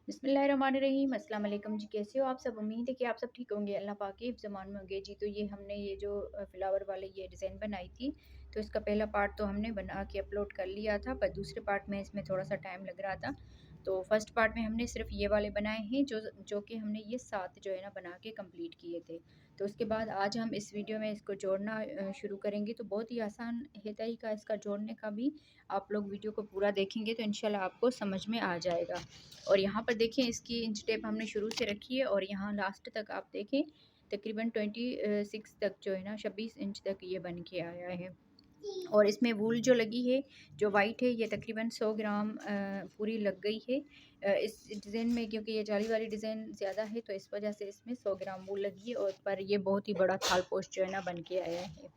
बिस्मिल्लाहिर्रहमानिर्रहीम। अस्सलाम वालेकुम जी। कैसे हो आप सब? उम्मीद है कि आप सब ठीक होंगे, अल्लाह पाक के ज़मान में होंगे जी। तो ये हमने ये जो फ्लावर वाले ये डिज़ाइन बनाई थी, तो इसका पहला पार्ट तो हमने बना के अपलोड कर लिया था, पर दूसरे पार्ट में इसमें थोड़ा सा टाइम लग रहा था। तो फर्स्ट पार्ट में हमने सिर्फ ये वाले बनाए हैं जो कि हमने ये 7 जो है ना बना के कंप्लीट किए थे। तो उसके बाद आज हम इस वीडियो में इसको जोड़ना शुरू करेंगे। तो बहुत ही आसान है तरीका इसका जोड़ने का भी। आप लोग वीडियो को पूरा देखेंगे तो इंशाल्लाह आपको समझ में आ जाएगा। और यहाँ पर देखें इसकी इंच टेप हमने शुरू से रखी है और यहाँ लास्ट तक आप देखें तकरीबन 26 तक जो है ना 26 इंच तक ये बन के आया है। और इसमें वूल जो लगी है जो वाइट है ये तकरीबन 100 ग्राम पूरी लग गई है इस डिज़ाइन में, क्योंकि ये जाली वाली डिज़ाइन ज़्यादा है तो इस वजह से इसमें 100 ग्राम वूल लगी है। और पर ये बहुत ही बड़ा थाल पोस्ट जो है ना बन के आया है।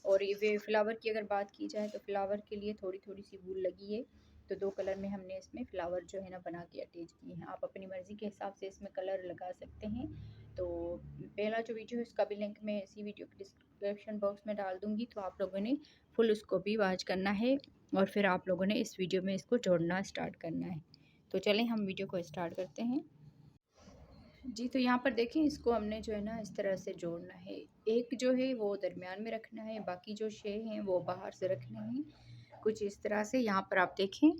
और ये फ्लावर की अगर बात की जाए तो फ्लावर के लिए थोड़ी थोड़ी सी वूल लगी है। तो 2 कलर में हमने इसमें फ्लावर जो है ना बना के अटैच किए हैं। आप अपनी मर्ज़ी के हिसाब से इसमें कलर लगा सकते हैं। तो पहला जो वीडियो है उसका भी लिंक मैं इसी वीडियो के डिस्क्रिप्शन बॉक्स में डाल दूँगी, तो आप लोगों ने फुल उसको भी वॉच करना है और फिर आप लोगों ने इस वीडियो में इसको जोड़ना स्टार्ट करना है। तो चलें हम वीडियो को स्टार्ट करते हैं जी। तो यहाँ पर देखें इसको हमने जो है ना इस तरह से जोड़ना है। एक जो है वो दरमियान में रखना है, बाकी जो 6 हैं वो बाहर से रखने हैं, कुछ इस तरह से। यहाँ पर आप देखें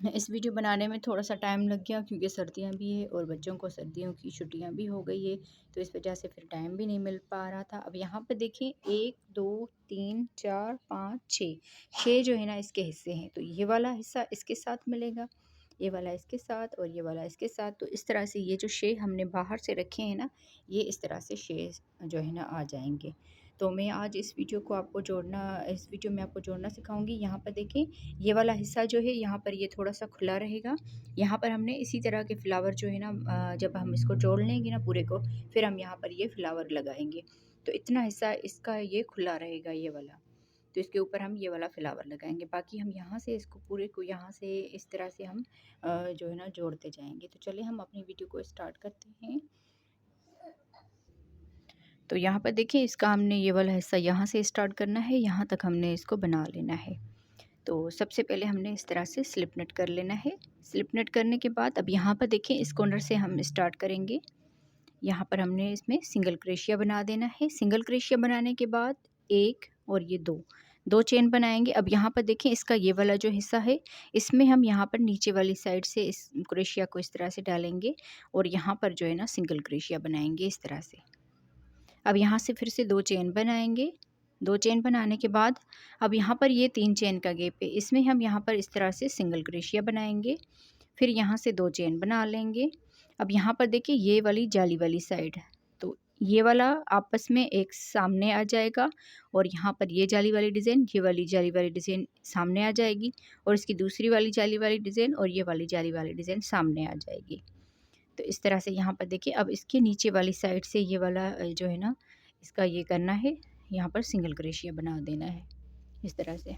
इस वीडियो बनाने में थोड़ा सा टाइम लग गया क्योंकि सर्दियाँ भी है और बच्चों को सर्दियों की छुट्टियाँ भी हो गई है, तो इस वजह से फिर टाइम भी नहीं मिल पा रहा था। अब यहाँ पर देखें 1 2 3 4 5 6 जो है ना इसके हिस्से हैं। तो ये वाला हिस्सा इसके साथ मिलेगा, ये वाला इसके साथ और ये वाला इसके साथ। तो इस तरह से ये जो शेप हमने बाहर से रखे हैं ना, ये इस तरह से शेप जो है ना आ जाएंगे। तो मैं आज इस वीडियो में आपको जोड़ना सिखाऊंगी। यहाँ पर देखें ये वाला हिस्सा जो है यहाँ पर ये थोड़ा सा खुला रहेगा। यहाँ पर हमने इसी तरह के फ्लावर जो है ना जब हम इसको जोड़ लेंगे ना पूरे को, फिर हम यहाँ पर ये फ्लावर लगाएंगे। तो इतना हिस्सा इसका ये खुला रहेगा ये वाला, तो इसके ऊपर हम ये वाला फ्लावर लगाएंगे। बाकी हम यहाँ से इसको पूरे को यहाँ से इस तरह से हम जो है ना जोड़ते जाएंगे। तो चलिए हम अपनी वीडियो को स्टार्ट करते हैं। तो यहाँ पर देखिए इसका हमने ये वाला हिस्सा यहाँ से स्टार्ट करना है, यहाँ तक हमने इसको बना लेना है। तो सबसे पहले हमने इस तरह से स्लिप नेट कर लेना है। स्लिप नेट करने के बाद अब यहाँ पर देखें इस कॉर्नर से हम स्टार्ट करेंगे। यहाँ पर हमने इसमें सिंगल क्रोशिया बना देना है। सिंगल क्रोशिया बनाने के बाद एक और ये दो चेन बनाएंगे। अब यहाँ पर देखें इसका ये वाला जो हिस्सा है इसमें हम यहाँ पर नीचे वाली साइड से इस क्रोशिया को इस तरह से डालेंगे और यहाँ पर जो है ना सिंगल क्रोशिया बनाएंगे इस तरह से। अब यहाँ से फिर से 2 चेन बनाएंगे। 2 चेन बनाने के बाद अब यहाँ पर ये 3 चेन का गैप है, इसमें हम यहाँ पर इस तरह से सिंगल क्रोशिया बनाएंगे। फिर यहाँ से 2 चेन बना लेंगे। अब यहाँ पर देखिए ये वाली जाली वाली साइड, तो ये वाला आपस में एक सामने आ जाएगा और यहाँ पर ये जाली वाली डिज़ाइन, ये वाली जाली वाली डिज़ाइन सामने आ जाएगी और इसकी दूसरी वाली जाली वाली डिज़ाइन और ये वाली जाली वाली डिज़ाइन सामने आ जाएगी। तो इस तरह से यहाँ पर देखिए अब इसके नीचे वाली साइड से ये वाला जो है ना इसका ये करना है, यहाँ पर सिंगल क्रोशिया बना देना है इस तरह से।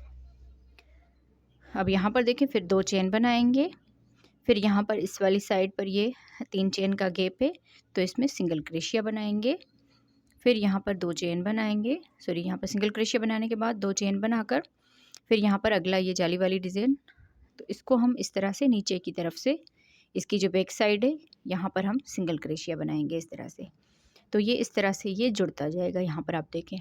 अब यहाँ पर देखिए फिर 2 चेन बनाएंगे। फिर यहाँ पर इस वाली साइड पर ये 3 चेन का गैप है, तो इसमें सिंगल क्रोशिया बनाएंगे। फिर यहाँ पर 2 चेन बनाएंगे, सॉरी यहाँ पर सिंगल क्रोशिया बनाने के बाद 2 चेन बनाकर फिर यहाँ पर अगला ये जाली वाली डिज़ाइन, तो इसको हम इस तरह से नीचे की तरफ से इसकी जो बैक साइड है यहाँ पर हम सिंगल क्रोशिया बनाएंगे इस तरह से। तो ये इस तरह से ये जुड़ता जाएगा। यहाँ पर आप देखें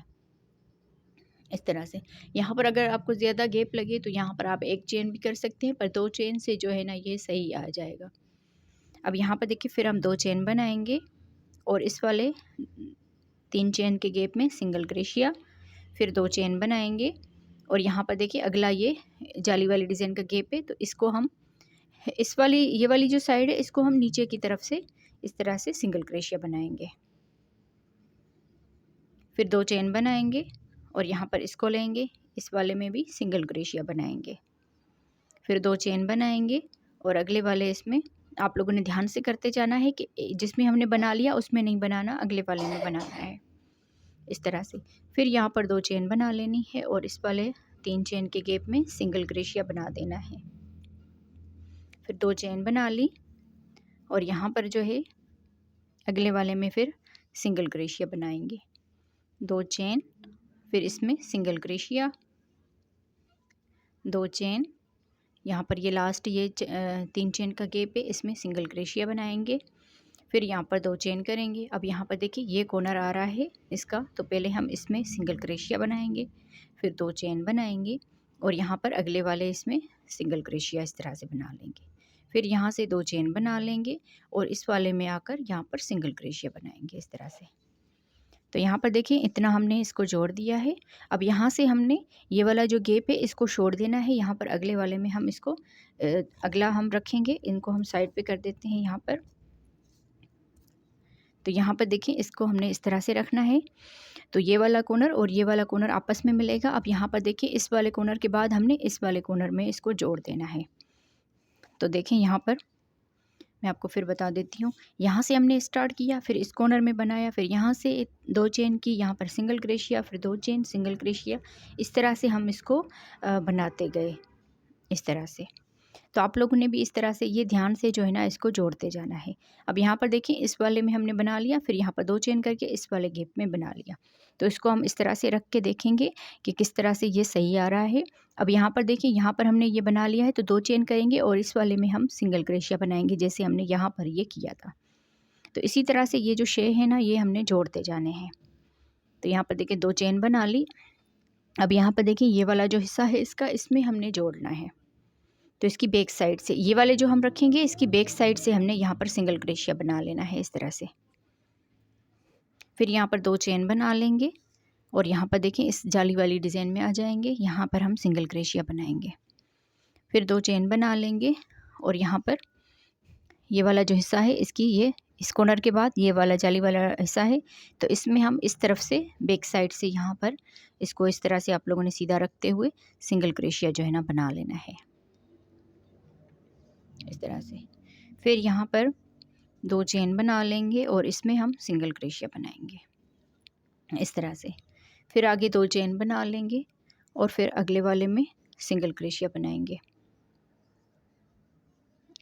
इस तरह से। यहाँ पर अगर आपको ज़्यादा गैप लगे तो यहाँ पर आप 1 चेन भी कर सकते हैं, पर 2 चेन से जो है ना ये सही आ जाएगा। अब यहाँ पर देखिए फिर हम 2 चेन बनाएंगे और इस वाले 3 चेन के गैप में सिंगल क्रोशिया, फिर 2 चेन बनाएंगे और यहाँ पर देखिए अगला ये जाली वाली डिज़ाइन का गैप है, तो इसको हम इस वाली ये वाली जो साइड है इसको हम नीचे की तरफ से इस तरह से सिंगल क्रोशिया बनाएंगे। फिर 2 चेन बनाएंगे और यहाँ पर इसको लेंगे, इस वाले में भी सिंगल क्रोशिया बनाएंगे। फिर 2 चेन बनाएंगे और अगले वाले इसमें आप लोगों ने ध्यान से करते जाना है कि जिसमें हमने बना लिया उसमें नहीं बनाना, अगले वाले में बनाना है इस तरह से। फिर यहाँ पर 2 चेन बना लेनी है और इस वाले 3 चेन के गैप में सिंगल क्रोशिया बना देना है। फिर 2 चेन बना ली और यहाँ पर जो है अगले वाले में फिर सिंगल क्रोशिया बनाएंगे। 2 चेन, फिर इसमें सिंगल क्रोशिया, 2 चेन, यहाँ पर ये लास्ट ये 3 चेन का गैप है, इसमें सिंगल क्रोशिया बनाएंगे। फिर यहाँ पर 2 चेन करेंगे। अब यहाँ पर देखिए ये कॉर्नर आ रहा है इसका, तो पहले हम इसमें सिंगल क्रोशिया बनाएंगे, फिर 2 चेन बनाएंगे और यहाँ पर अगले वाले इसमें सिंगल क्रोशिया इस तरह से बना लेंगे। फिर यहाँ से 2 चेन बना लेंगे और इस वाले में आकर यहाँ पर सिंगल क्रोशिया बनाएंगे इस तरह से। तो यहाँ पर देखिए इतना हमने इसको जोड़ दिया है। अब यहाँ से हमने ये वाला जो गैप है इसको छोड़ देना है। यहाँ पर अगले वाले में हम इसको अगला हम रखेंगे, इनको हम साइड पे कर देते हैं यहाँ पर। तो यहाँ पर देखिए इसको हमने इस तरह से रखना है, तो ये वाला कॉर्नर और ये वाला कॉर्नर आपस में मिलेगा। अब यहाँ पर देखिए इस वाले कॉर्नर के बाद हमने इस वाले कॉर्नर में इसको जोड़ देना है। तो देखें यहाँ पर मैं आपको फिर बता देती हूँ, यहाँ से हमने स्टार्ट किया, फिर इस कॉर्नर में बनाया, फिर यहाँ से 2 चेन की, यहाँ पर सिंगल क्रोशिया, फिर 2 चेन सिंगल क्रोशिया, इस तरह से हम इसको बनाते गए इस तरह से। तो आप लोगों ने भी इस तरह से ये ध्यान से जो है ना इसको जोड़ते जाना है। अब यहाँ पर देखिए इस वाले में हमने बना लिया, फिर यहाँ पर 2 चेन करके इस वाले गैप में बना लिया। तो इसको हम इस तरह से रख के देखेंगे कि किस तरह से ये सही आ रहा है। अब यहाँ पर देखिए यहाँ पर हमने ये बना लिया है, तो 2 चेन करेंगे और इस वाले में हम सिंगल क्रोशिया बनाएंगे जैसे हमने यहाँ पर ये किया था। तो इसी तरह से ये जो शे है ना ये हमने जोड़ते जाने हैं। तो यहाँ पर देखिए 2 चेन बना ली। अब यहाँ पर देखिए ये वाला जो हिस्सा है इसका, इसमें हमने जोड़ना है। तो इसकी बैक साइड से ये वाले जो हम रखेंगे इसकी बैक साइड से हमने यहाँ पर सिंगल क्रोशिया बना लेना है इस तरह से। फिर यहाँ पर 2 चेन बना लेंगे और यहाँ पर देखें इस जाली वाली डिज़ाइन में आ जाएंगे, यहाँ पर हम सिंगल क्रोशिया बनाएंगे। फिर 2 चेन बना लेंगे और यहाँ पर ये वाला जो हिस्सा है इसकी ये इस कॉर्नर के बाद ये वाला जाली वाला हिस्सा है, तो इसमें हम इस तरफ से बैक साइड से यहाँ पर इसको इस तरह से आप लोगों ने सीधा रखते हुए सिंगल क्रोशिया जो है ना बना लेना है इस तरह से। फिर यहाँ पर 2 चेन बना लेंगे और इसमें हम सिंगल क्रोशिया बनाएंगे इस तरह से। फिर आगे 2 चेन बना लेंगे और फिर अगले वाले में सिंगल क्रोशिया बनाएंगे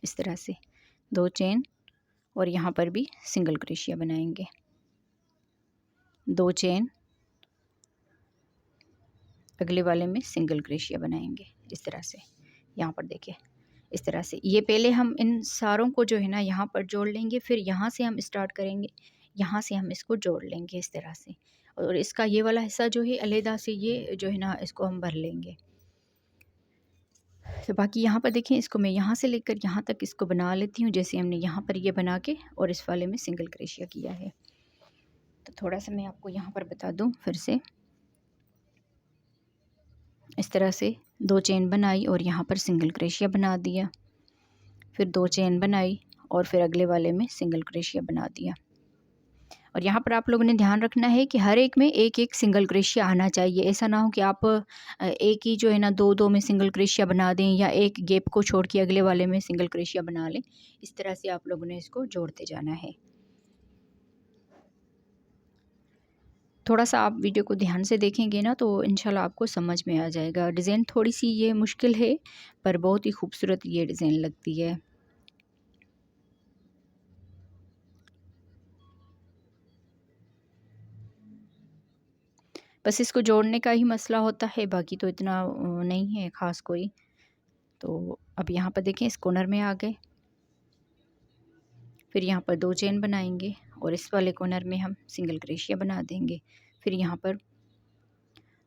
इस तरह से। 2 चेन और यहाँ पर भी सिंगल क्रोशिया बनाएंगे, 2 चेन, अगले वाले में सिंगल क्रोशिया बनाएंगे इस तरह से। यहाँ पर देखिए इस तरह से ये पहले हम इन सारों को जो है ना यहाँ पर जोड़ लेंगे, फिर यहाँ से हम स्टार्ट करेंगे, यहाँ से हम इसको जोड़ लेंगे इस तरह से। और इसका ये वाला हिस्सा जो है अलहदा से ये जो है ना इसको हम भर लेंगे। तो बाकी यहाँ पर देखें इसको मैं यहाँ से लेकर यहाँ तक इसको बना लेती हूँ जैसे हमने यहाँ पर ये बना के और इस वाले में सिंगल क्रोशिया किया है। तो थोड़ा सा मैं आपको यहाँ पर बता दूँ फिर से। इस तरह से 2 चेन बनाई और यहाँ पर सिंगल क्रोशिया बना दिया, फिर 2 चेन बनाई और फिर अगले वाले में सिंगल क्रोशिया बना दिया। और यहाँ पर आप लोगों ने ध्यान रखना है कि हर एक में एक एक सिंगल क्रोशिया आना चाहिए। ऐसा ना हो कि आप एक ही जो है ना 2-2 में सिंगल क्रोशिया बना दें या एक गैप को छोड़ के अगले वाले में सिंगल क्रोशिया बना लें। इस तरह से आप लोगों ने इसको जोड़ते जाना है। थोड़ा सा आप वीडियो को ध्यान से देखेंगे ना तो इंशाल्लाह आपको समझ में आ जाएगा। डिज़ाइन थोड़ी सी ये मुश्किल है पर बहुत ही खूबसूरत ये डिज़ाइन लगती है। बस इसको जोड़ने का ही मसला होता है, बाकी तो इतना नहीं है ख़ास कोई। तो अब यहाँ पर देखें इस कॉर्नर में आ गए, फिर यहाँ पर 2 चेन बनाएंगे और इस वाले कॉर्नर में हम सिंगल क्रोशिया बना देंगे। फिर यहाँ पर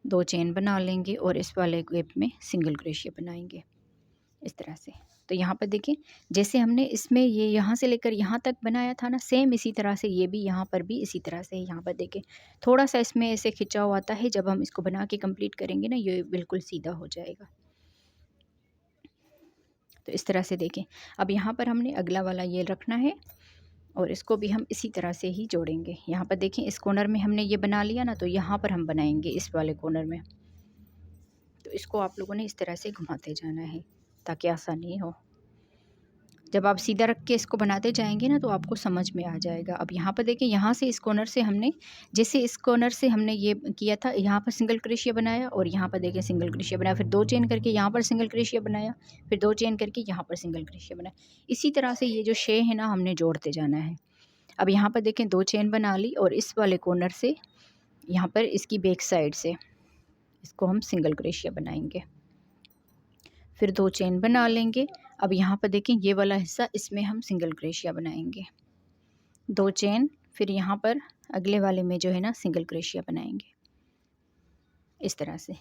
2 चेन बना लेंगे और इस वाले गैप में सिंगल क्रोशिया बनाएंगे इस तरह से। तो यहाँ पर देखिए जैसे हमने इसमें ये यहाँ से लेकर यहाँ तक बनाया था ना, सेम इसी तरह से ये भी यहाँ पर भी इसी तरह से। यहाँ पर देखिए थोड़ा सा इसमें ऐसे खिंचाव आता है, जब हम इसको बना के कंप्लीट करेंगे ना ये बिल्कुल सीधा हो जाएगा। तो इस तरह से देखें। अब यहाँ पर हमने अगला वाला ये रखना है और इसको भी हम इसी तरह से ही जोड़ेंगे। यहाँ पर देखें इस कॉर्नर में हमने ये बना लिया ना, तो यहाँ पर हम बनाएंगे इस वाले कॉर्नर में। तो इसको आप लोगों ने इस तरह से घुमाते जाना है ताकि आसानी हो। जब आप सीधा रख के इसको बनाते जाएंगे ना तो आपको समझ में आ जाएगा। अब यहाँ पर देखें यहाँ से इस कॉर्नर से हमने जैसे इस कॉर्नर से हमने ये किया था, यहाँ पर सिंगल क्रोशिया बनाया और यहाँ पर देखें सिंगल क्रोशिया बनाया, फिर 2 चेन करके यहाँ पर सिंगल क्रोशिया बनाया, फिर 2 चेन करके यहाँ पर सिंगल क्रोशिया बनाया। इसी तरह से ये जो शे है ना हमने जोड़ते जाना है। अब यहाँ पर देखें 2 चेन बना ली और इस वाले कॉर्नर से यहाँ पर इसकी बैक साइड से इसको हम सिंगल क्रोशिया बनाएंगे। फिर 2 चेन बना लेंगे। अब यहाँ पर देखें ये वाला हिस्सा, इसमें हम सिंगल क्रोशिया बनाएंगे। 2 चेन, फिर यहाँ पर अगले वाले में जो है ना सिंगल क्रोशिया बनाएंगे इस तरह से।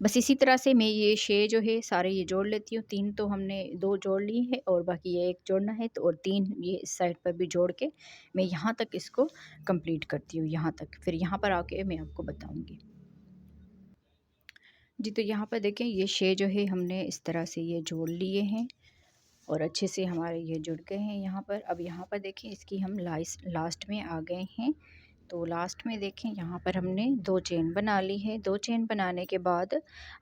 बस इसी तरह से मैं ये 6 जो है सारे ये जोड़ लेती हूँ। 3 तो हमने 2 जोड़ लिए हैं और बाकी ये 1 जोड़ना है, तो और 3 ये इस साइड पर भी जोड़ के मैं यहाँ तक इसको कंप्लीट करती हूँ, यहाँ तक। फिर यहाँ पर आके मैं आपको बताऊँगी। जी, तो यहाँ पर देखें ये 6 जो है हमने इस तरह से ये जोड़ लिए हैं और अच्छे से हमारे ये जुड़ गए हैं यहाँ पर। अब यहाँ पर देखें इसकी हम लास्ट में आ गए हैं। तो लास्ट में देखें यहाँ पर हमने 2 चेन बना ली है। 2 चेन बनाने के बाद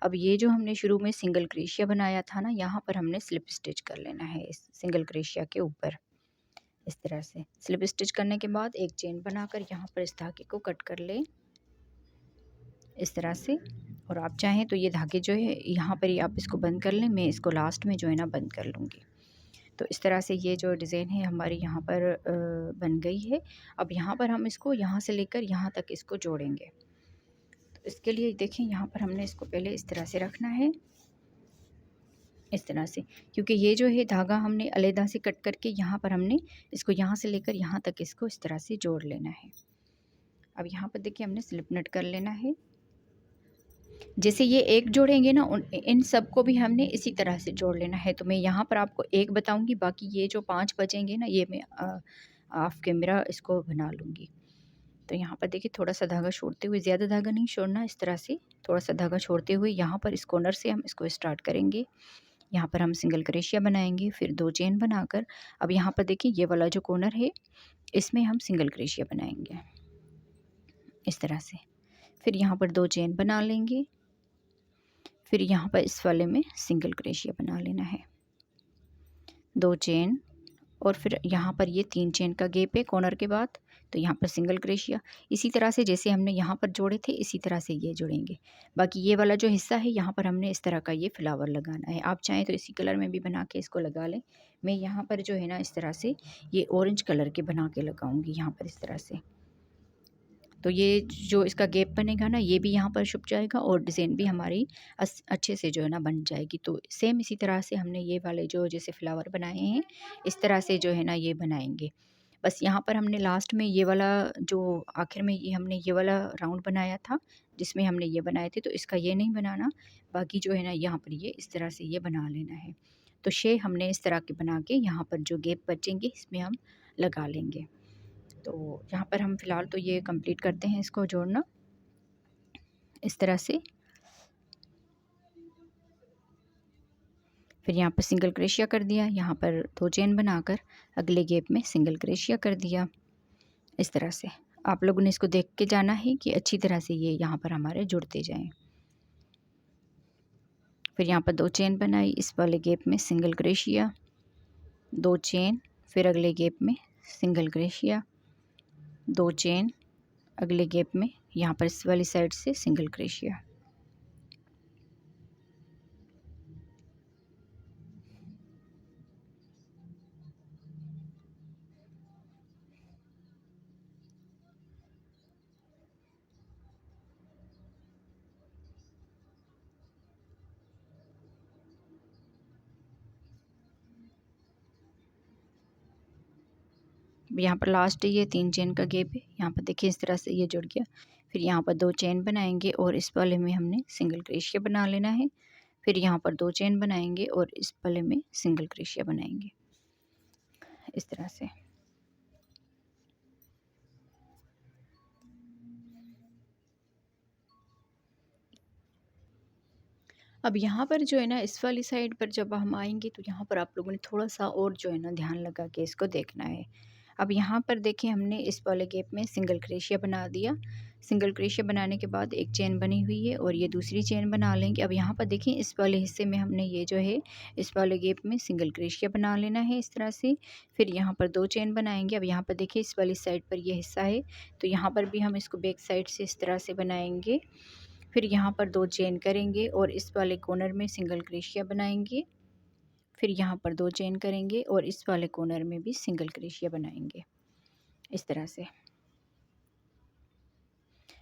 अब ये जो हमने शुरू में सिंगल क्रोशिया बनाया था ना, यहाँ पर हमने स्लिप स्टिच कर लेना है इस सिंगल क्रोशिया के ऊपर। इस तरह से स्लिप स्टिच करने के बाद एक चेन बनाकर यहाँ पर इस धागे को कट कर लें इस तरह से। और आप चाहें तो ये धागे जो है यहाँ पर ही आप इसको बंद कर लें, मैं इसको लास्ट में जो है ना बंद कर लूँगी। तो इस तरह से ये जो डिज़ाइन है हमारी यहाँ पर बन गई है। अब यहाँ पर हम इसको यहाँ से लेकर यहाँ तक इसको जोड़ेंगे। तो इसके लिए देखें यहाँ पर हमने इसको पहले इस तरह से रखना है, इस तरह से, क्योंकि ये जो है धागा हमने अलग से कट करके यहाँ पर हमने इसको यहाँ से लेकर यहाँ तक इसको इस तरह से जोड़ लेना है। अब यहाँ पर देखिए हमने स्लिप नट कर लेना है। जैसे ये एक जोड़ेंगे ना, इन सबको भी हमने इसी तरह से जोड़ लेना है। तो मैं यहाँ पर आपको एक बताऊंगी, बाकी ये जो 5 बचेंगे ना ये मैं ऑफ कैमरा इसको बना लूँगी। तो यहाँ पर देखिए थोड़ा सा धागा छोड़ते हुए, ज़्यादा धागा नहीं छोड़ना, इस तरह से थोड़ा सा धागा छोड़ते हुए यहाँ पर इस कॉर्नर से हम इसको स्टार्ट करेंगे। यहाँ पर हम सिंगल क्रोशिया बनाएंगे, फिर 2 चेन बनाकर अब यहाँ पर देखिए ये वाला जो कॉर्नर है इसमें हम सिंगल क्रोशिया बनाएंगे इस तरह से। फिर यहाँ पर 2 चेन बना लेंगे, फिर यहाँ पर इस वाले में सिंगल क्रोशिया बना लेना है, 2 चेन, और फिर यहाँ पर ये 3 चेन का गैप है कॉर्नर के बाद, तो यहाँ पर सिंगल क्रोशिया। इसी तरह से जैसे हमने यहाँ पर जोड़े थे इसी तरह से ये जोड़ेंगे। बाकी ये वाला जो हिस्सा है यहाँ पर हमने इस तरह का ये फ्लावर लगाना है। आप चाहें तो इसी कलर में भी बना के इसको लगा लें। मैं यहाँ पर जो है ना इस तरह से ये ऑरेंज कलर के बना के लगाऊंगी यहाँ पर इस तरह से। तो ये जो इसका गैप बनेगा ना ये भी यहाँ पर छुप जाएगा और डिज़ाइन भी हमारी अच्छे से जो है ना बन जाएगी। तो सेम इसी तरह से हमने ये वाले जो जैसे फ्लावर बनाए हैं इस तरह से जो है ना ये बनाएंगे। बस यहाँ पर हमने लास्ट में ये वाला जो आखिर में ये हमने ये वाला राउंड बनाया था जिसमें हमने ये बनाए थे, तो इसका ये नहीं बनाना, बाकी जो है ना यहाँ पर ये इस तरह से ये बना लेना है। तो 6 हमने इस तरह के बना के यहाँ पर जो गैप बचेंगे इसमें हम लगा लेंगे। तो यहाँ पर हम फ़िलहाल तो ये कंप्लीट करते हैं इसको जोड़ना इस तरह से। फिर यहाँ पर सिंगल क्रोशिया कर दिया, यहाँ पर 2 चेन बनाकर अगले गैप में सिंगल क्रोशिया कर दिया इस तरह से। आप लोगों ने इसको देख के जाना है कि अच्छी तरह से ये यहाँ पर हमारे जुड़ते जाएं। फिर यहाँ पर 2 चेन बनाई, इस वाले गैप में सिंगल क्रोशिया, 2 चेन, फिर अगले गैप में सिंगल क्रोशिया, 2 चेन, अगले गैप में यहाँ पर इस वाली साइड से सिंगल क्रोशिया। यहाँ पर लास्ट ये 3 चेन का गैप है, यहाँ पर देखिए इस तरह से ये जुड़ गया। फिर यहाँ पर 2 चेन बनाएंगे और इस वाले में हमने सिंगल क्रोशिया बना लेना है। फिर यहाँ पर 2 चेन बनाएंगे और इस वाले में सिंगल क्रोशिया बनाएंगे इस तरह से। अब यहाँ पर जो है ना इस वाली साइड पर जब हम आएंगे तो यहाँ पर आप लोगों ने थोड़ा सा और जो है ना ध्यान लगा के इसको देखना है। अब यहाँ पर देखिए हमने इस वाले गैप में सिंगल क्रोशिया बना दिया। सिंगल क्रोशिया बनाने के बाद एक चेन बनी हुई है और ये दूसरी चेन बना लेंगे। अब यहाँ पर देखिए इस वाले हिस्से में हमने ये जो है इस वाले गैप में सिंगल क्रोशिया बना लेना है इस तरह से। फिर यहाँ पर 2 चेन बनाएंगे। अब यहाँ पर देखिए इस वाली साइड पर ये हिस्सा है, तो यहाँ पर भी हम इसको बैक साइड से इस तरह से बनाएंगे। फिर यहाँ पर 2 चेन करेंगे और इस वाले कॉर्नर में सिंगल क्रोशिया बनाएंगे। फिर यहाँ पर 2 चेन करेंगे और इस वाले कॉर्नर में भी सिंगल क्रोशिया बनाएंगे इस तरह से।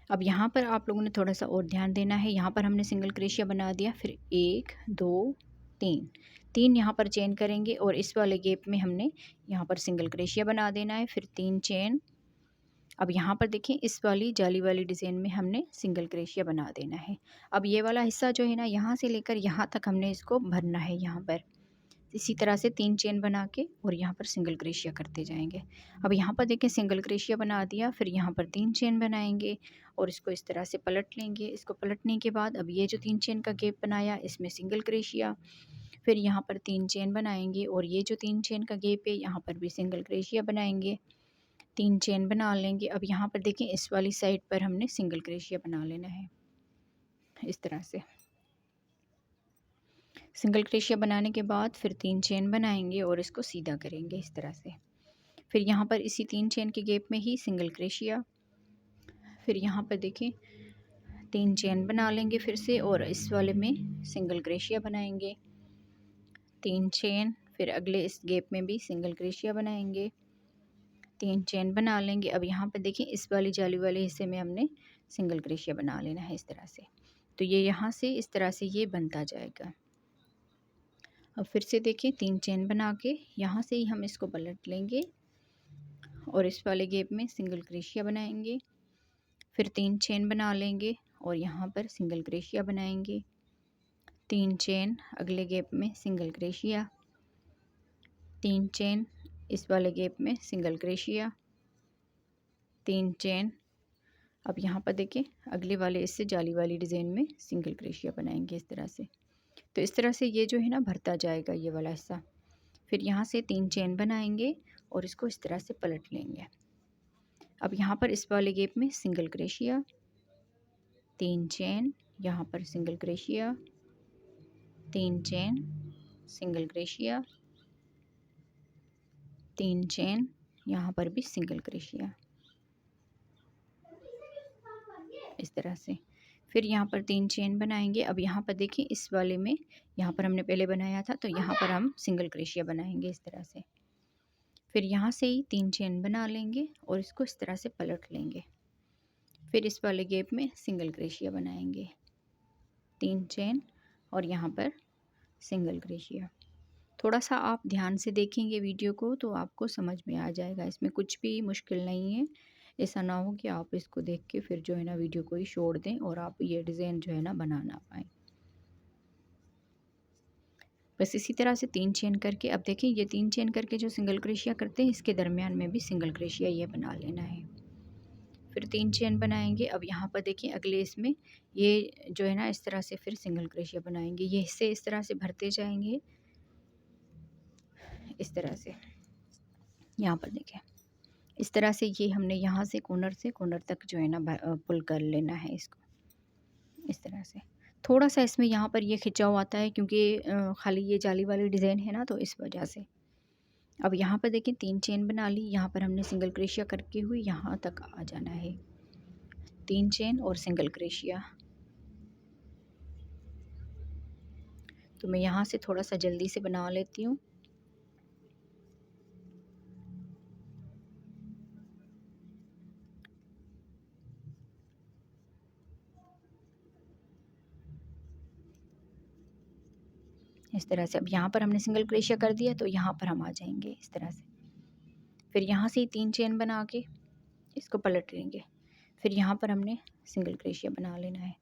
अब यहाँ पर आप लोगों ने थोड़ा सा और ध्यान देना है। यहाँ पर हमने सिंगल क्रोशिया बना दिया, फिर 1 2 3 3 यहाँ पर चेन करेंगे और इस वाले गैप में हमने यहाँ पर सिंगल क्रोशिया बना देना है। फिर 3 चेन। अब यहाँ पर देखिए इस वाली जाली वाली डिज़ाइन में हमने सिंगल क्रोशिया बना देना है। अब ये वाला हिस्सा जो है ना, यहाँ से लेकर यहाँ तक हमने इसको भरना है। यहाँ पर इसी तरह से 3 चेन बना के और यहाँ पर सिंगल क्रोशिया करते जाएंगे। अब यहाँ पर देखिए सिंगल क्रोशिया बना दिया, फिर यहाँ पर 3 चेन बनाएंगे और इसको इस तरह से पलट लेंगे। इसको पलटने के बाद अब ये जो 3 चेन का गैप बनाया इसमें सिंगल क्रोशिया, फिर यहाँ पर 3 चेन बनाएंगे और ये जो 3 चेन का गैप है यहाँ पर भी सिंगल क्रोशिया बनाएंगे, 3 चेन बना लेंगे। अब यहाँ पर देखिए इस वाली साइड पर हमने सिंगल क्रोशिया बना लेना है। इस तरह से सिंगल क्रोशिया बनाने के बाद फिर 3 चेन बनाएंगे और इसको सीधा करेंगे इस तरह से। फिर यहाँ पर इसी 3 चेन के गैप में ही सिंगल क्रोशिया, फिर यहाँ पर देखिए 3 चेन बना लेंगे फिर से और इस वाले में सिंगल क्रोशिया बनाएंगे, 3 चेन, फिर अगले इस गैप में भी सिंगल क्रोशिया बनाएंगे, 3 चेन बना लेंगे। अब यहाँ पर देखिए इस वाली जाली वाले हिस्से में हमने सिंगल क्रोशिया बना लेना है इस तरह से। तो ये यहाँ से इस तरह से ये बनता जाएगा। अब फिर से देखिए 3 चेन बना के यहाँ से ही हम इसको पलट लेंगे और इस वाले गैप में सिंगल क्रोशिया बनाएंगे, फिर 3 चेन बना लेंगे और यहाँ पर सिंगल क्रोशिया बनाएंगे, 3 चेन, अगले गैप में सिंगल क्रोशिया, 3 चेन, इस वाले गैप में सिंगल क्रोशिया, 3 चेन। अब यहाँ पर देखिए अगले वाले इससे जाली वाली डिज़ाइन में सिंगल क्रोशिया बनाएंगे इस तरह से। तो इस तरह से ये जो है ना भरता जाएगा ये वाला हिस्सा। फिर यहाँ से 3 चेन बनाएंगे और इसको इस तरह से पलट लेंगे। अब यहाँ पर इस वाले गैप में सिंगल क्रोशिया, 3 चेन, यहाँ पर single crochet, 3 chain, single crochet, 3 chain, यहाँ पर भी सिंगल क्रोशिया इस तरह से। फिर यहाँ पर 3 चेन बनाएंगे। अब यहाँ पर देखिए इस वाले में यहाँ पर हमने पहले बनाया था तो यहाँ पर हम सिंगल क्रोशिया बनाएंगे इस तरह से। फिर यहाँ से ही 3 चेन बना लेंगे और इसको इस तरह से पलट लेंगे। फिर इस वाले गैप में सिंगल क्रोशिया बनाएंगे, 3 चेन और यहाँ पर सिंगल क्रोशिया। थोड़ा सा आप ध्यान से देखेंगे वीडियो को तो आपको समझ में आ जाएगा, इसमें कुछ भी मुश्किल नहीं है। ऐसा ना हो कि आप इसको देख के फिर जो है ना वीडियो को ही छोड़ दें और आप ये डिज़ाइन जो है ना बना ना पाएँ। बस इसी तरह से 3 चेन करके, अब देखिए ये 3 चेन करके जो सिंगल क्रोशिया करते हैं इसके दरमियान में भी सिंगल क्रोशिया ये बना लेना है। फिर 3 चेन बनाएंगे। अब यहाँ पर देखिए अगले इसमें ये जो है ना इस तरह से फिर सिंगल क्रोशिया बनाएंगे। ये हिस्से इस तरह से भरते जाएंगे इस तरह से। यहाँ पर देखिए इस तरह से ये हमने यहाँ से कोनर तक जो है ना पुल कर लेना है इसको इस तरह से। थोड़ा सा इसमें यहाँ पर ये खिंचाव आता है क्योंकि खाली ये जाली वाली डिज़ाइन है ना तो इस वजह से। अब यहाँ पर देखिए 3 चेन बना ली, यहाँ पर हमने सिंगल क्रोशिया करके हुई यहाँ तक आ जाना है, 3 चेन और सिंगल क्रोशिया। तो मैं यहाँ से थोड़ा सा जल्दी से बना लेती हूँ। इस तरह से। अब यहाँ पर हमने सिंगल क्रोशिया कर दिया तो यहाँ पर हम आ जाएंगे इस तरह से। फिर यहाँ से ही 3 चेन बना के इसको पलट लेंगे। फिर यहाँ पर हमने सिंगल क्रोशिया बना लेना है,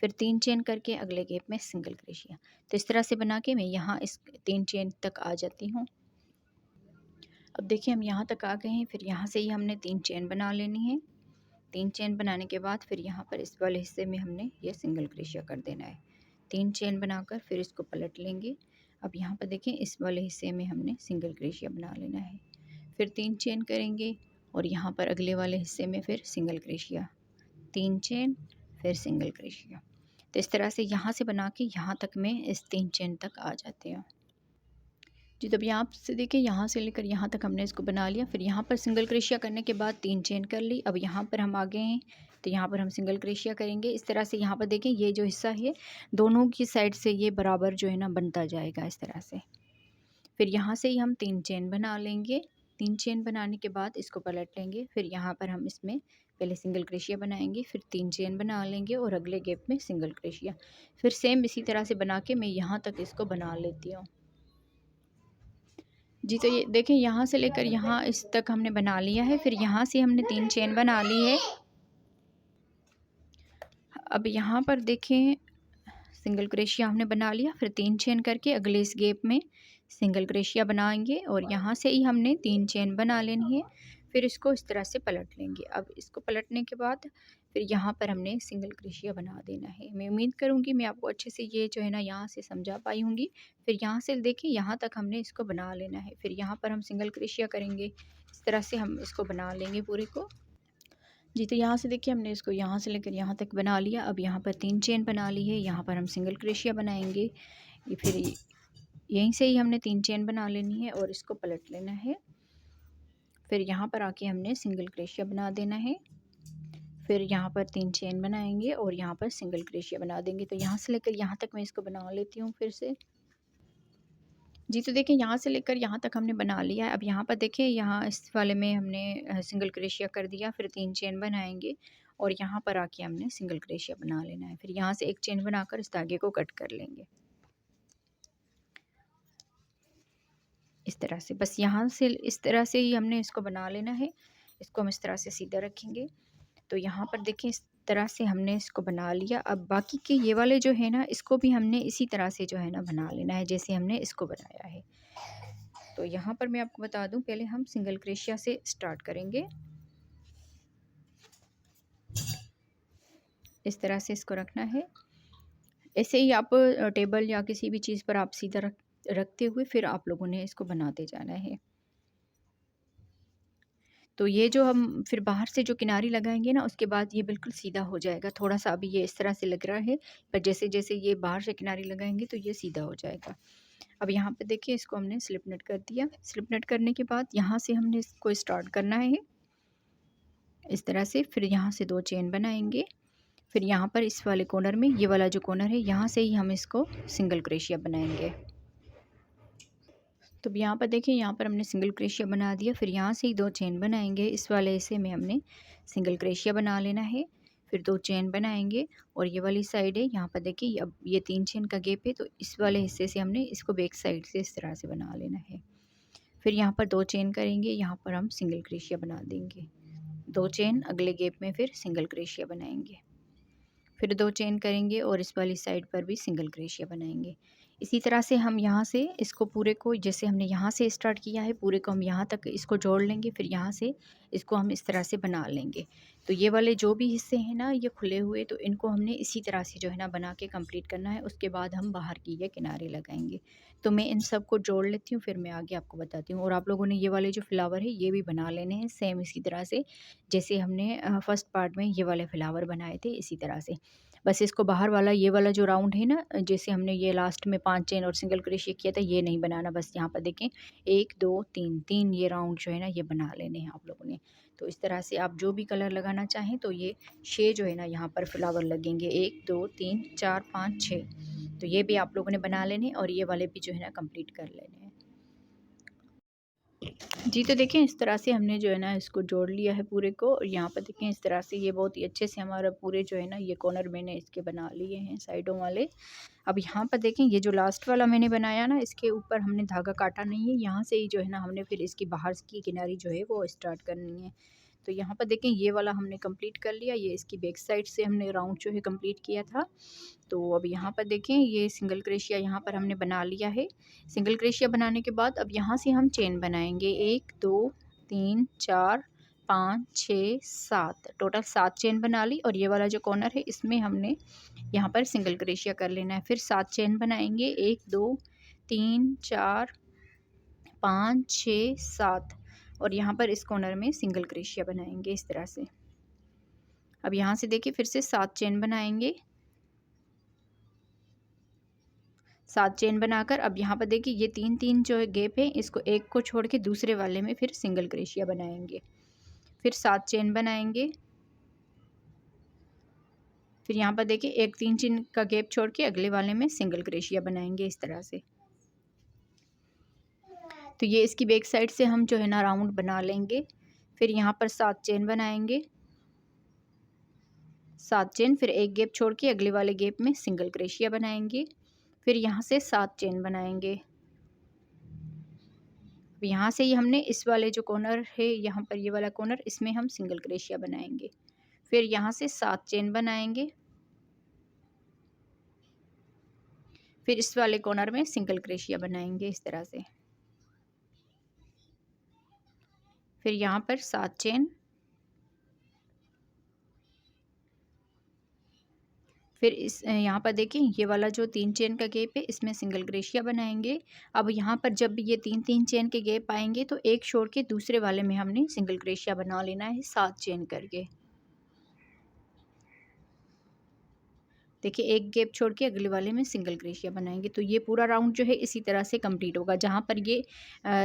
फिर 3 चेन करके अगले गैप में सिंगल क्रोशिया। तो इस तरह से बना के मैं यहाँ इस 3 चेन तक आ जाती हूँ। अब देखिए हम यहाँ तक आ गए हैं। फिर यहाँ से ही हमने 3 चेन बना लेनी है। 3 चेन बनाने के बाद फिर यहाँ पर इस वाले हिस्से में हमने ये सिंगल क्रोशिया कर देना है। 3 चेन बनाकर फिर इसको पलट लेंगे। अब यहाँ पर देखें इस वाले हिस्से में हमने सिंगल क्रोशिया बना लेना है। फिर 3 चेन करेंगे और यहाँ पर अगले वाले हिस्से में फिर सिंगल क्रोशिया, 3 चेन, फिर सिंगल क्रोशिया। तो इस तरह से यहाँ से बना के यहाँ तक में इस 3 चेन तक आ जाते हैं जी। तब यहाँ से देखिए यहाँ से लेकर यहाँ तक हमने इसको बना लिया। फिर यहाँ पर सिंगल क्रोशिया करने के बाद 3 चेन कर ली। अब यहाँ पर हम आ गए हैं तो यहाँ पर हम सिंगल क्रोशिया करेंगे इस तरह से। यहाँ पर देखें ये जो हिस्सा है दोनों की साइड से ये बराबर जो है ना बनता जाएगा इस तरह से। फिर यहाँ से ही हम 3 चेन बना लेंगे। 3 चेन बनाने के बाद इसको पलट लेंगे। फिर यहाँ पर हम इसमें पहले सिंगल क्रोशिया बनाएंगे, फिर 3 चेन बना लेंगे और अगले गैप में सिंगल क्रोशिया। फिर सेम इसी तरह से बना के मैं यहाँ तक इसको बना लेती हूँ। जी, तो ये देखें यहाँ से लेकर यहाँ इस तक हमने बना लिया है। फिर यहाँ से हमने 3 चेन बना ली है। अब यहाँ पर देखें सिंगल क्रोशिया हमने बना लिया, फिर 3 चेन करके अगले इस गैप में सिंगल क्रोशिया बनाएंगे और यहाँ से ही हमने 3 चेन बना लेनी है। फिर इसको इस तरह से पलट लेंगे। अब इसको पलटने के बाद फिर यहाँ पर हमने सिंगल क्रोशिया बना देना है। मैं उम्मीद करूँगी मैं आपको अच्छे से ये जो है ना यहाँ से समझा पाई होंगी। फिर यहाँ से देखिए यहाँ तक हमने इसको बना लेना है। फिर यहाँ पर हम सिंगल क्रोशिया करेंगे, इस तरह से हम इसको बना लेंगे पूरे को। जी, तो यहाँ से देखिए हमने इसको यहाँ से लेकर यहाँ तक बना लिया। अब यहाँ पर 3 चेन बना ली है, यहाँ पर हम सिंगल क्रोशिया बनाएंगे। ये फिर यहीं से ही हमने 3 चेन बना लेनी है और इसको पलट लेना है। फिर यहाँ पर आके हमने सिंगल क्रोशिया बना देना है। फिर यहाँ पर 3 चेन बनाएंगे और यहाँ पर सिंगल क्रोशिया बना देंगे। तो यहाँ से लेकर यहाँ तक मैं इसको बना लेती हूँ फिर से। जी, तो देखिए यहाँ से लेकर यहाँ तक हमने बना लिया है। अब यहाँ पर देखिए यहाँ इस वाले में हमने सिंगल क्रोशिया कर दिया, फिर 3 चेन बनाएंगे और यहाँ पर आके हमने सिंगल क्रोशिया बना लेना है। फिर यहाँ से एक चेन बनाकर इस धागे को कट कर लेंगे इस तरह से। बस यहाँ से इस तरह से ही हमने इसको बना लेना है। इसको हम इस तरह से सीधा रखेंगे। तो यहाँ पर देखिए इस तरह से हमने इसको बना लिया। अब बाकी के ये वाले जो है ना इसको भी हमने इसी तरह से जो है ना बना लेना है जैसे हमने इसको बनाया है। तो यहाँ पर मैं आपको बता दूं, पहले हम सिंगल क्रोशिया से स्टार्ट करेंगे। इस तरह से इसको रखना है। ऐसे ही आप टेबल या किसी भी चीज़ पर आप सीधा रखते हुए फिर आप लोगों ने इसको बनाते जाना है। तो ये जो हम फिर बाहर से जो किनारी लगाएंगे ना उसके बाद ये बिल्कुल सीधा हो जाएगा। थोड़ा सा अभी ये इस तरह से लग रहा है, पर जैसे जैसे ये बाहर से किनारी लगाएंगे तो ये सीधा हो जाएगा। अब यहाँ पे देखिए इसको हमने स्लिप नेट कर दिया। स्लिप नेट करने के बाद यहाँ से हमने इसको स्टार्ट करना है इस तरह से। फिर यहाँ से 2 चेन बनाएंगे। फिर यहाँ पर इस वाले कॉर्नर में, ये वाला जो कॉर्नर है यहाँ से ही हम इसको सिंगल क्रोशिया बनाएंगे। तो यहाँ पर देखिए यहाँ पर हमने सिंगल क्रोशिया बना दिया। फिर यहाँ से ही 2 चेन बनाएंगे। इस वाले हिस्से में हमने सिंगल क्रोशिया बना लेना है। फिर 2 चेन बनाएंगे और ये वाली साइड है यहाँ पर देखिए अब ये 3 चेन का गैप है, तो इस वाले हिस्से से हमने इसको बैक साइड से इस तरह से बना लेना है। फिर यहाँ पर 2 चेन करेंगे, यहाँ पर हम सिंगल क्रोशिया बना देंगे। 2 चेन अगले गैप में फिर सिंगल क्रोशिया बनाएंगे। फिर 2 चेन करेंगे और इस वाली साइड पर भी सिंगल क्रोशिया बनाएंगे। इसी तरह से हम यहाँ से इसको पूरे को, जैसे हमने यहाँ से स्टार्ट किया है, पूरे को हम यहाँ तक इसको जोड़ लेंगे। फिर यहाँ से इसको हम इस तरह से बना लेंगे। तो ये वाले जो भी हिस्से हैं ना ये खुले हुए, तो इनको हमने इसी तरह से जो है ना बना के कंप्लीट करना है। उसके बाद हम बाहर की ये किनारे लगाएंगे। तो मैं इन सब को जोड़ लेती हूँ, फिर मैं आगे आपको बताती हूँ। और आप लोगों ने ये वाले जो फ्लावर है ये भी बना लेने हैं सेम इसी तरह से जैसे हमने फर्स्ट पार्ट में ये वाले फ्लावर बनाए थे, इसी तरह से। बस इसको बाहर वाला ये वाला जो राउंड है ना, जैसे हमने ये लास्ट में 5 चेन और सिंगल क्रोशिया किया था, ये नहीं बनाना। बस यहाँ पर देखें 1 2 3 3 ये राउंड जो है ना ये बना लेने हैं आप लोगों ने। तो इस तरह से आप जो भी कलर लगाना चाहें, तो ये 6 जो है ना यहाँ पर फ्लावर लगेंगे, 1 2 3 4 5 6। तो ये भी आप लोगों ने बना लेने और ये वाले भी जो है ना कंप्लीट कर लेने हैं। जी, तो देखें इस तरह से हमने जो है ना इसको जोड़ लिया है पूरे को। और यहाँ पर देखें इस तरह से ये बहुत ही अच्छे से हमारा पूरे जो है ना ये कॉर्नर मैंने इसके बना लिए हैं साइडों वाले। अब यहाँ पर देखें ये जो लास्ट वाला मैंने बनाया ना इसके ऊपर हमने धागा काटा नहीं है। यहाँ से ही जो है ना हमने फिर इसकी बाहर की किनारी जो है वो स्टार्ट करनी है। तो यहाँ पर देखें ये वाला हमने कंप्लीट कर लिया। ये इसकी बैक साइड से हमने राउंड जो है कंप्लीट किया था। तो अब यहाँ पर देखें ये सिंगल क्रोशिया यहाँ पर हमने बना लिया है। सिंगल क्रोशिया बनाने के बाद अब यहाँ से हम चेन बनाएंगे, 1 2 3 4 5 6 7, टोटल 7 चेन बना ली। और ये वाला जो कॉर्नर है इसमें हमने यहाँ पर सिंगल क्रोशिया कर लेना है। फिर 7 चेन बनाएंगे, 1 2 3 4 5 6 7 और यहाँ पर इस कॉर्नर में सिंगल क्रोशिया बनाएंगे इस तरह से। अब यहाँ से देखिए फिर से 7 चेन बनाएंगे, 7 चेन बनाकर अब यहाँ पर देखिए ये 3 3 जो है गैप है, इसको एक को छोड़ के दूसरे वाले में फिर सिंगल क्रोशिया बनाएंगे। फिर 7 चेन बनाएंगे। फिर यहाँ पर देखिए एक 3 चेन का गैप छोड़ के अगले वाले में सिंगल क्रोशिया बनाएंगे इस तरह से। तो ये इसकी बैक साइड से हम जो है ना राउंड बना लेंगे। फिर यहाँ पर 7 चेन बनाएंगे 7 चेन, फिर एक गैप छोड़ के अगले वाले गैप में सिंगल क्रोशिया बनाएंगे, फिर यहाँ से 7 चेन बनाएंगे। यहाँ से ही हमने इस वाले जो कॉर्नर है, यहाँ पर ये वाला कॉर्नर, इसमें हम सिंगल क्रोशिया बनाएंगे, फिर यहाँ से 7 चेन बनाएंगे, फिर इस वाले कॉर्नर में सिंगल क्रोशिया बनाएंगे इस तरह से, फिर यहाँ पर 7 चेन, फिर इस यहाँ पर देखिए ये वाला जो 3 चेन का गैप है इसमें सिंगल क्रोशिया बनाएंगे। अब यहाँ पर जब ये 3-3 चेन के गैप आएंगे तो एक छोड़ के दूसरे वाले में हमने सिंगल क्रोशिया बना लेना है 7 चेन करके। देखिए एक गैप छोड़ के अगले वाले में सिंगल क्रोशिया बनाएंगे, तो ये पूरा राउंड जो है इसी तरह से कंप्लीट होगा। जहाँ पर ये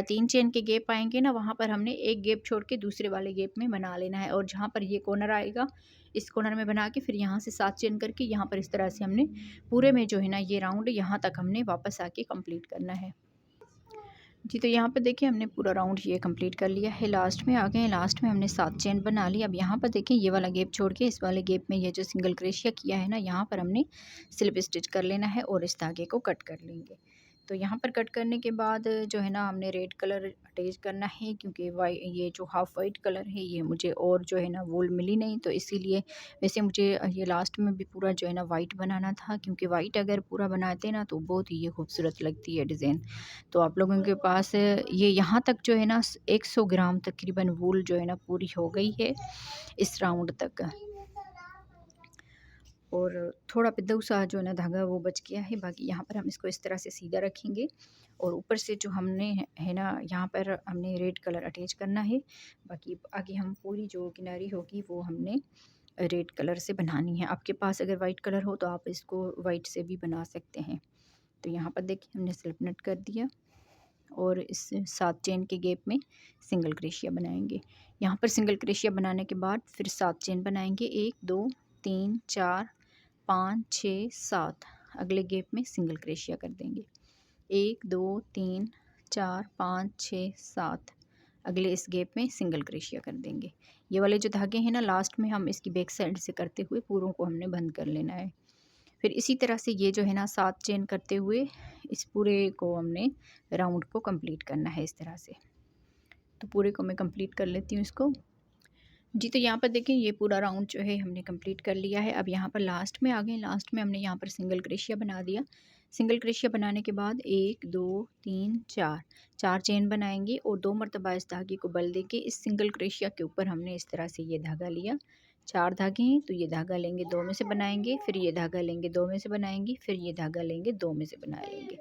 3 चेन के गैप आएंगे ना, वहाँ पर हमने एक गैप छोड़ के दूसरे वाले गैप में बना लेना है, और जहाँ पर ये कॉर्नर आएगा इस कॉर्नर में बना के फिर यहाँ से 7 चेन करके यहाँ पर इस तरह से हमने पूरे में जो है ना ये राउंड यहाँ तक हमने वापस आके कंप्लीट करना है जी। तो यहाँ पर देखिए हमने पूरा राउंड ये कंप्लीट कर लिया है, लास्ट में आ गए हैं। लास्ट में हमने 7 चेन बना ली। अब यहाँ पर देखिए ये वाला गैप छोड़ के इस वाले गैप में ये जो सिंगल क्रोशिया किया है ना, यहाँ पर हमने स्लिप स्टिच कर लेना है और इस धागे को कट कर लेंगे। तो यहाँ पर कट करने के बाद जो है ना हमने रेड कलर अटैच करना है, क्योंकि ये जो हाफ वाइट कलर है ये मुझे और जो है ना वूल मिली नहीं, तो इसीलिए वैसे मुझे ये लास्ट में भी पूरा जो है ना वाइट बनाना था, क्योंकि वाइट अगर पूरा बनाते ना तो बहुत ही ये खूबसूरत लगती है डिज़ाइन। तो आप लोगों के पास ये यहाँ तक जो है ना 100 ग्राम तकरीबन वूल जो है ना पूरी हो गई है इस राउंड तक, और थोड़ा पिद्दू सा जो है ना धागा वो बच गया है। बाकी यहाँ पर हम इसको इस तरह से सीधा रखेंगे, और ऊपर से जो हमने है ना यहाँ पर हमने रेड कलर अटैच करना है। बाकी आगे हम पूरी जो किनारी होगी वो हमने रेड कलर से बनानी है। आपके पास अगर वाइट कलर हो तो आप इसको वाइट से भी बना सकते हैं। तो यहाँ पर देखिए हमने स्लिप नट कर दिया, और इस 7 चेन के गैप में सिंगल क्रोशिया बनाएंगे। यहाँ पर सिंगल क्रोशिया बनाने के बाद फिर 7 चेन बनाएंगे, 1 2 3 4 5 6 7, अगले गैप में सिंगल क्रोशिया कर देंगे, 1 2 3 4 5 6 7, अगले इस गैप में सिंगल क्रोशिया कर देंगे। ये वाले जो धागे हैं ना लास्ट में हम इसकी बैक साइड से करते हुए पूरों को हमने बंद कर लेना है। फिर इसी तरह से ये जो है ना 7 चेन करते हुए इस पूरे को हमने राउंड को कंप्लीट करना है इस तरह से। तो पूरे को मैं कंप्लीट कर लेती हूँ इसको जी। तो यहाँ पर देखें ये पूरा राउंड जो है हमने कंप्लीट कर लिया है। अब यहाँ पर लास्ट में आ गए, लास्ट में हमने यहाँ पर सिंगल क्रोशिया बना दिया। सिंगल क्रोशिया बनाने के बाद 1 2 3 4 चेन बनाएंगे, और 2 मरतबा इस धागे को बल देके इस सिंगल क्रोशिया के ऊपर हमने इस तरह से ये धागा लिया। 4 धागे हैं तो ये धागा लेंगे 2 में से बनाएंगे, फिर ये धागा लेंगे 2 में से बनाएंगे, फिर ये धागा लेंगे 2 में से बना लेंगे।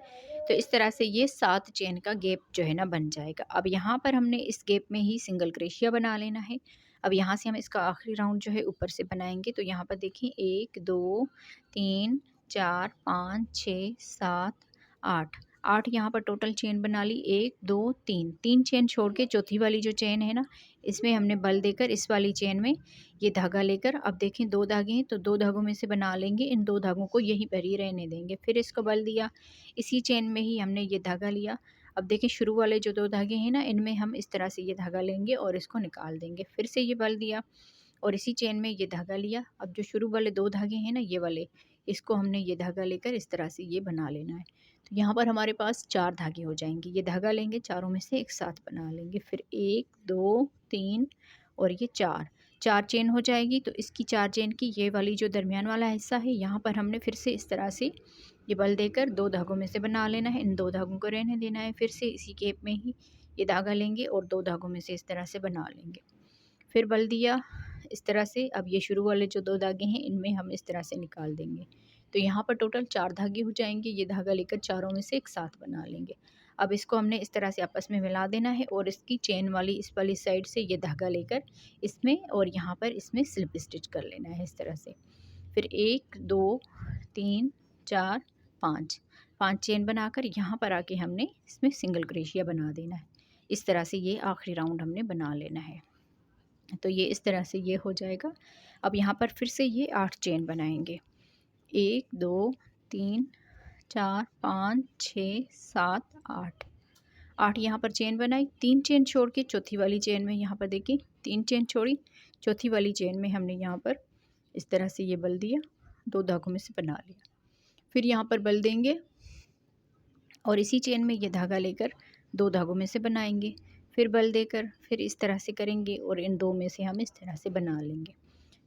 तो इस तरह से ये 7 चेन का गैप जो है ना बन जाएगा। अब यहाँ पर हमने इस गैप में ही सिंगल क्रोशिया बना लेना है। अब यहाँ से हम इसका आखिरी राउंड जो है ऊपर से बनाएंगे। तो यहाँ पर देखिए 1 2 3 4 5 6 7 8 यहाँ पर टोटल चेन बना ली। 1 2 3 चेन छोड़ के चौथी वाली जो चेन है ना इसमें हमने बल देकर इस वाली चेन में ये धागा लेकर, अब देखें 2 धागे हैं तो 2 धागों में से बना लेंगे। इन 2 धागों को यहीं पर ही रहने देंगे। फिर इसको बल दिया, इसी चेन में ही हमने ये धागा लिया। अब देखिए शुरू वाले जो 2 धागे हैं ना इनमें हम इस तरह से ये धागा लेंगे और इसको निकाल देंगे। फिर से ये बल दिया और इसी चेन में ये धागा लिया। अब जो शुरू वाले 2 धागे हैं ना ये वाले, इसको हमने ये धागा लेकर इस तरह से ये बना लेना है। तो यहाँ पर हमारे पास 4 धागे हो जाएंगे। ये धागा लेंगे, चारों में से एक साथ बना लेंगे। फिर 1 2 3 और ये 4 चेन हो जाएगी। तो इसकी 4 चेन की ये वाली जो दरमियान वाला हिस्सा है यहाँ पर हमने फिर से इस तरह से ये बल देकर 2 धागों में से बना लेना है। इन 2 धागों को रहने देना है। फिर से इसी गैप में ही ये धागा लेंगे और 2 धागों में से इस तरह से बना लेंगे। फिर बल दिया इस तरह से। अब ये शुरू वाले जो 2 धागे हैं इनमें हम इस तरह से निकाल देंगे। तो यहाँ पर टोटल 4 धागे हो जाएंगे। ये धागा लेकर चारों में से एक साथ बना लेंगे। अब इसको हमने इस तरह से आपस में मिला देना है और इसकी चेन वाली इस वाली साइड से ये धागा लेकर इसमें और यहाँ पर इसमें स्लिप स्टिच कर लेना है इस तरह से। फिर 1 2 3 4 5 चेन बनाकर यहाँ पर आके हमने इसमें सिंगल क्रोशिया बना देना है। इस तरह से ये आखिरी राउंड हमने बना लेना है। तो ये इस तरह से ये हो जाएगा। अब यहाँ पर फिर से ये 8 चेन बनाएंगे। 1 2 3 4 5 6 7 8 यहाँ पर चेन बनाई। 3 चेन छोड़ के चौथी वाली चेन में यहाँ पर देखिए 3 चेन छोड़ी, चौथी वाली चेन में हमने यहाँ पर इस तरह से ये बल दिया, 2 धागों में से बना लिया। फिर यहाँ पर बल देंगे और इसी चेन में ये धागा लेकर 2 धागों में से बनाएंगे। फिर बल देकर फिर इस तरह से करेंगे और इन 2 में से हम इस तरह से बना लेंगे।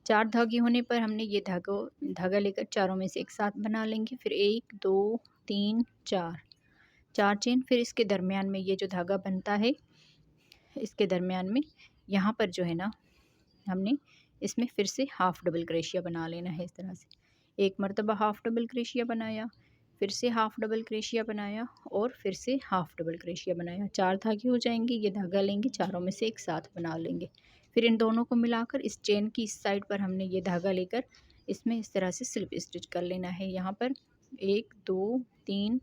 4 धागे होने पर हमने ये धागा लेकर चारों में से एक साथ बना लेंगे। फिर 1 2 3 4 चेन। फिर इसके दरमियान में ये जो धागा बनता है, इसके दरमियान में यहाँ पर जो है ना, हमने इसमें फिर से हाफ़ डबल क्रोशिया बना लेना है। इस तरह से एक मरतबा हाफ़ डबल क्रोशिया बनाया, फिर से हाफ़ डबल क्रोशिया बनाया और फिर से हाफ़ डबल क्रोशिया बनाया। 4 धागे हो जाएंगे। ये धागा लेंगे, चारों में से एक साथ बना लेंगे। फिर इन दोनों को मिलाकर इस चेन की इस साइड पर हमने ये धागा लेकर इसमें इस तरह से स्लिप स्टिच कर लेना है। यहाँ पर 1 2 3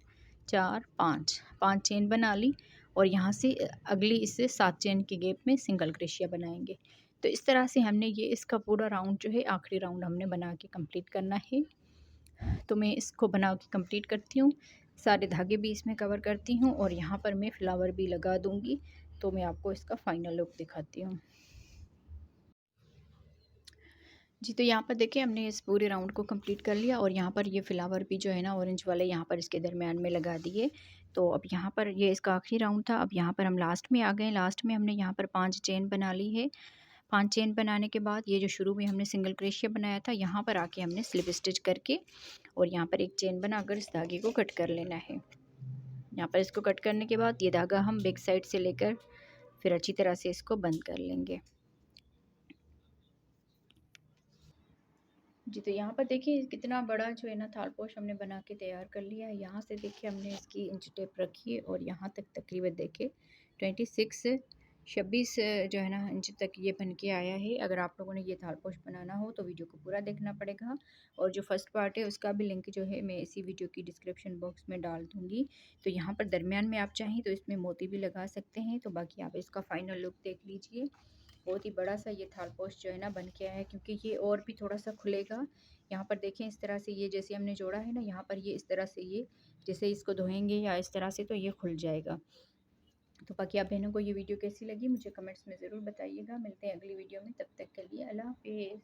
4 5 चेन बना ली और यहाँ से अगली इससे 7 चेन के गैप में सिंगल क्रोशिया बनाएंगे। तो इस तरह से हमने ये इसका पूरा राउंड जो है, आखिरी राउंड हमने बना के कंप्लीट करना है। तो मैं इसको बना के कंप्लीट करती हूँ, सारे धागे भी इसमें कवर करती हूँ और यहाँ पर मैं फ्लावर भी लगा दूँगी। तो मैं आपको इसका फाइनल लुक दिखाती हूँ। जी, तो यहाँ पर देखिए हमने इस पूरे राउंड को कंप्लीट कर लिया और यहाँ पर ये फ्लावर भी जो है ना, ऑरेंज वाले यहाँ पर इसके दरमियान में लगा दिए। तो अब यहाँ पर ये इसका आखिरी राउंड था। अब यहाँ पर हम लास्ट में आ गए। लास्ट में हमने यहाँ पर 5 चेन बना ली है। 5 चेन बनाने के बाद ये जो शुरू में हमने सिंगल क्रोशिया बनाया था, यहाँ पर आके हमने स्लिप स्टिच करके और यहाँ पर एक चेन बनाकर इस धागे को कट कर लेना है। यहाँ पर इसको कट करने के बाद ये धागा हम बैक साइड से लेकर फिर अच्छी तरह से इसको बंद कर लेंगे। जी, तो यहाँ पर देखिए कितना बड़ा जो है ना थाल पोश हमने बना के तैयार कर लिया है। यहाँ से देखिए हमने इसकी इंच टेप रखी है और यहाँ तक तकरीबन देखिए 26 जो है ना इंच तक ये बन के आया है। अगर आप लोगों ने ये थाल पोश बनाना हो तो वीडियो को पूरा देखना पड़ेगा और जो फर्स्ट पार्ट है उसका भी लिंक जो है मैं इसी वीडियो की डिस्क्रिप्शन बॉक्स में डाल दूँगी। तो यहाँ पर दरमियान में आप चाहें तो इसमें मोती भी लगा सकते हैं। तो बाकी आप इसका फाइनल लुक देख लीजिए। बहुत ही बड़ा सा ये थाल पोस्ट जो है ना बन के आया है, क्योंकि ये और भी थोड़ा सा खुलेगा। यहाँ पर देखें इस तरह से ये जैसे हमने जोड़ा है ना, यहाँ पर ये इस तरह से ये जैसे इसको धोएंगे या इस तरह से तो ये खुल जाएगा। तो बाकी आप बहनों को ये वीडियो कैसी लगी मुझे कमेंट्स में ज़रूर बताइएगा। मिलते हैं अगली वीडियो में, तब तक के लिए अल्लाह हाफिज़।